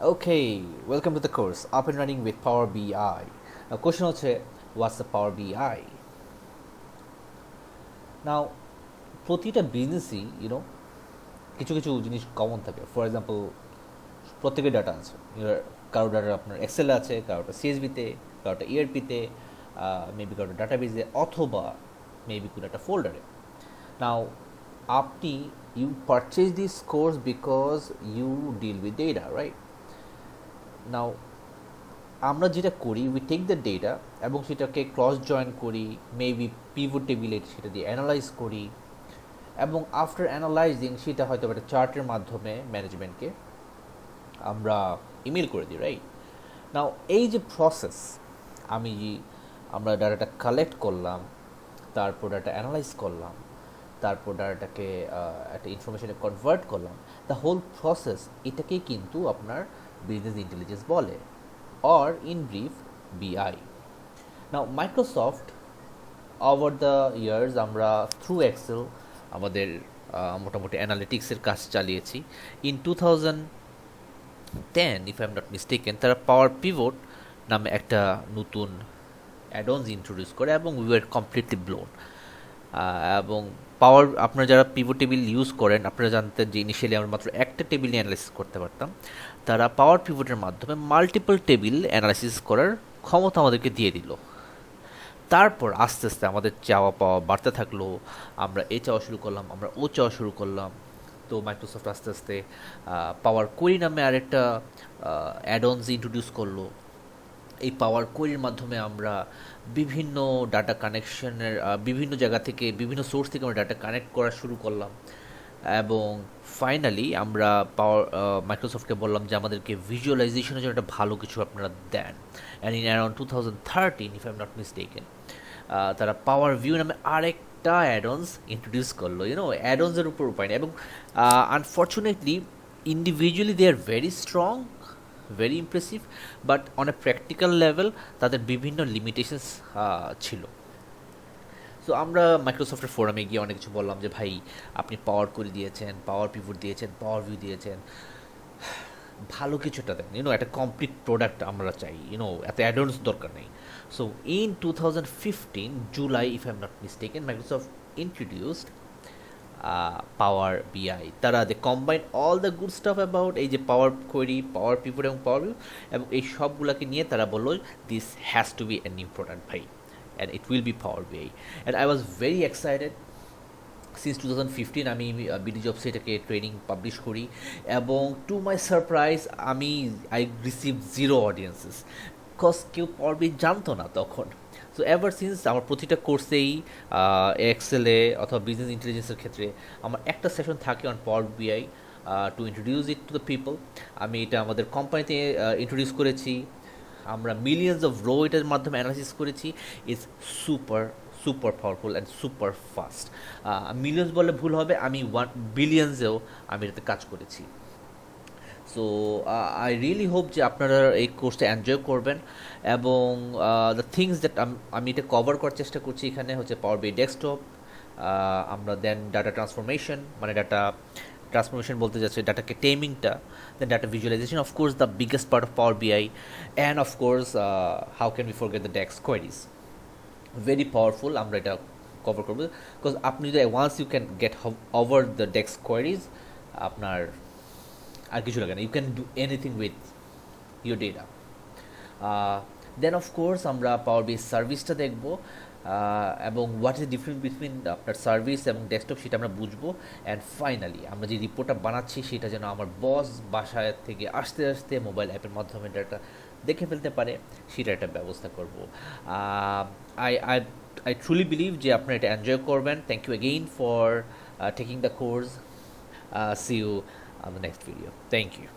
Okay, welcome to the course Up and Running with Power BI. Now, question হচ্ছে what's the Power BI? Now, প্রতিটা বিজনেসই কিছু কিছু জিনিস common থাকে। For example, প্রত্যেকের ডাটা আছে। কারো ডাটা আপনার এক্সেলে আছে, কারোটা সিএসবিতে, কারোটা ইআরপিতে, মেবি কারোটা ডাটাবেজে, অথবা মেবি কোনো একটা ফোল্ডারে। নাও আপনি you purchase this course because you deal with data, right? Now আমরা যেটা করি, উই টেক দ্য ডেটা এবং সেটাকে ক্রস জয়েন করি, মেবি পিভট টেবিলে সেটা দিয়ে অ্যানালাইজ করি, এবং আফটার অ্যানালাইজিং সেটা হয়তো একটা চার্টের মাধ্যমে ম্যানেজমেন্টকে আমরা ইমেল করে দিই, রাইট? নাও এই যে প্রসেস, আমি আমরা ডাটাটা কালেক্ট করলাম, তারপর ডাটা অ্যানালাইজ করলাম, তারপর ডাটাটাকে একটা ইনফরমেশনে কনভার্ট করলাম, দ্য হোল প্রসেস, এটাকেই কিন্তু আপনার বিজনেস ইন্টেলিজেন্স বলে, or in brief BI. Now Microsoft over the years আমরা through Excel আমাদের মোটামুটি অ্যানালিটিক্সের কাজ চালিয়েছি। In 2010 if I am not mistaken, তারা পাওয়ার পিভট নামে একটা নতুন অ্যাডনস ইন্ট্রোডিউস করে এবং উই ওয়ার কমপ্লিটলি ব্লোন। এবং পাওয়ার, আপনারা যারা পিভট টেবিল ইউজ করেন আপনারা জানতেন যে ইনিশিয়ালি আমরা মাত্র একটা টেবিল অ্যানালাইসিস করতে পারতাম। তারা পাওয়ার পিভটের মাধ্যমে মাল্টিপল টেবিল অ্যানালাইসিস করার ক্ষমতা আমাদেরকে দিয়ে দিল। তারপর আস্তে আস্তে আমাদের চাওয়া পাওয়া বাড়তে থাকলো, আমরা এ চাওয়া শুরু করলাম, আমরা ও চাওয়া শুরু করলাম। তো মাইক্রোসফট আস্তে আস্তে পাওয়ার কোয়েরি নামে আরেকটা অ্যাডনস ইন্ট্রোডিউস করলো। এই পাওয়ার কোয়েরির মাধ্যমে আমরা বিভিন্ন ডাটা কানেকশনের বিভিন্ন জায়গা থেকে, বিভিন্ন সোর্স থেকে আমরা ডাটা কানেক্ট করা শুরু করলাম। এবং ফাইনালি আমরা পাওয়ার মাইক্রোসফটকে বললাম যে আমাদেরকে ভিজুয়ালাইজেশনের জন্য একটা ভালো কিছু আপনারা দেন। And in around 2013 if I am not mistaken, তারা পাওয়ার ভিউ নামে আরেকটা অ্যাডন্স ইন্ট্রোডিউস করলো। অ্যাডন্সের উপর উপায় নেই, এবং unfortunately individually they are very strong, very impressive, but on a practical level তাদের বিভিন্ন লিমিটেশনস ছিল। সো আমরা মাইক্রোসফটের ফোরামে গিয়ে অনেক কিছু বললাম যে ভাই, আপনি পাওয়ার কোয়েরি দিয়েছেন, পাওয়ার পিভট দিয়েছেন, পাওয়ার ভিউ দিয়েছেন, ভালো কিছুটা দেন, একটা কমপ্লিট প্রোডাক্ট আমরা চাই, এত অ্যাডভান্স দরকার নেই। So in 2015 July if I am not mistaken, Microsoft introduced power BI. তারা they combine all the good stuff about এই যে পাওয়ার কোয়েরি, পাওয়ার পিভট এবং পাওয়ার ভিউ, এবং এই সবগুলোকে নিয়ে তারা বললো this has to be a new product ভাই, and it will be Power BI. And I was very excited. Since 2015 আমি বিডি জবস এটাকে ট্রেনিং পাবলিশ করি, এবং to my surprise I receive zero audiences, because কেউ পাওয়ার বিআই জানতো না তখন। সো এভার সিন্স আমার প্রতিটা কোর্সেই এক্সেলে অথবা বিজনেস ইন্টেলিজেন্সের ক্ষেত্রে আমার একটা সেশন থাকে অন পাওয়ার বিআই to introduce it to the people. আমি এটা আমাদের কোম্পানিতে ইন্ট্রোডিউস করেছি, আমরা মিলিয়ন্স অফ রো এটার মাধ্যমে অ্যানালাইসিস করেছি। It's super super powerful and super fast. Millions বলে ভুল হবে, আমি 1 বিলিয়ন্সেও আমি এটাতে কাজ করেছি। সো আই রিয়েলি হোপ যে আপনারা এই কোর্সটা এনজয় করবেন, এবং দ্য থিংস দ্যাট আমি এটা কভার করার চেষ্টা করছি এখানে হচ্ছে পাওয়ার বিআই ডেস্কটপ, আমরা দেন ডাটা ট্রান্সফরমেশন, মানে ডাটা ট্রান্সফরমেশন বলতে যাচ্ছে ডাটাকে টেমিংটা, then data visualization, of course the biggest part of power BI, and of course how can we forget the DAX queries. Very powerful, আমরা এটা কভার করবো, বিকজ আপনি যদি once you can get over the DAX queries, আপনার আর কিছু লাগে না, you can do anything with your data. Then of course আমরা পাওয়ার বিআই সার্ভিসটা দেখবো, এবং হোয়াট ইজ ডিফারেন্স বিটুইন আপনার সার্ভিস এবং ডেস্কটপ সেটা আমরা বুঝবো। অ্যান্ড ফাইনালি আমরা যে রিপোর্টটা বানাচ্ছি সেটা যেন আমার বস বাসায় থেকে আসতে আসতে মোবাইল অ্যাপের মাধ্যমে ডাটা দেখে ফেলতে পারে, সেটা একটা ব্যবস্থা করবো। I I I truly believe যে আপনারা এটা এনজয় করবেন। Thank you again for taking the course. See you on the next video. Thank you.